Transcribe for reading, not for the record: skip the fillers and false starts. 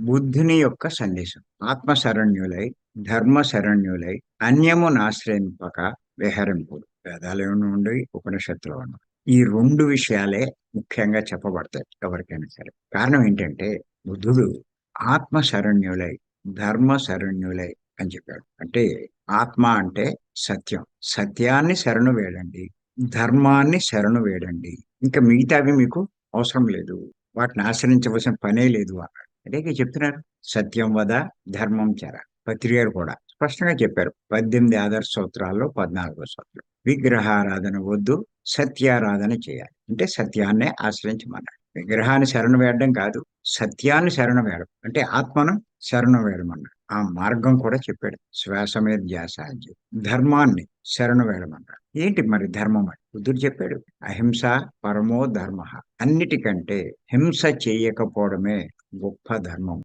బుద్ధుని యొక్క సందేశం. ఆత్మ శరణ్యులై, ధర్మ శరణ్యులై, అన్యమును ఆశ్రయింపక విహరింపుడు. వేదాలేమన్నా ఉండి, ఉపనిషత్తులు ఉన్నాయి. ఈ 2 విషయాలే ముఖ్యంగా చెప్పబడతాయి ఎవరికైనా సరే. కారణం ఏంటంటే, బుద్ధుడు ఆత్మ శరణ్యులై, ధర్మ శరణ్యులై అని చెప్పాడు. అంటే ఆత్మ అంటే సత్యం. సత్యాన్ని శరణు వేడండి. ధర్మాన్ని శరణు వేడండి. ఇంకా మిగతావి మీకు అవసరం లేదు. వాటిని ఆశ్రయించవలసిన పనే లేదు అన్నాడు. అంటే ఇక చెప్తున్నారు. సత్యం వద, ధర్మం చెర. పత్రి గారు కూడా స్పష్టంగా చెప్పారు. 18 ఆదర్శ సూత్రాల్లో 14వ సూత్రం. విగ్రహారాధన వద్దు, సత్యారాధన చేయాలి. అంటే సత్యాన్నే ఆశ్రయించమన్నాడు. విగ్రహాన్ని శరణు వేయడం కాదు, సత్యాన్ని శరణు వేయడం. అంటే ఆత్మను శరణు వేయడమన్నాడు. ఆ మార్గం కూడా చెప్పాడు. శ్వాస మీద ధ్యాస అని చెప్పి. ధర్మాన్ని శరణు వేయడమన్నాడు. ఏంటి మరి ధర్మం అని బుద్ధుడు చెప్పాడు. అహింస పరమో ధర్మ. అన్నిటికంటే హింస చేయకపోవడమే గొప్ప ధర్మం.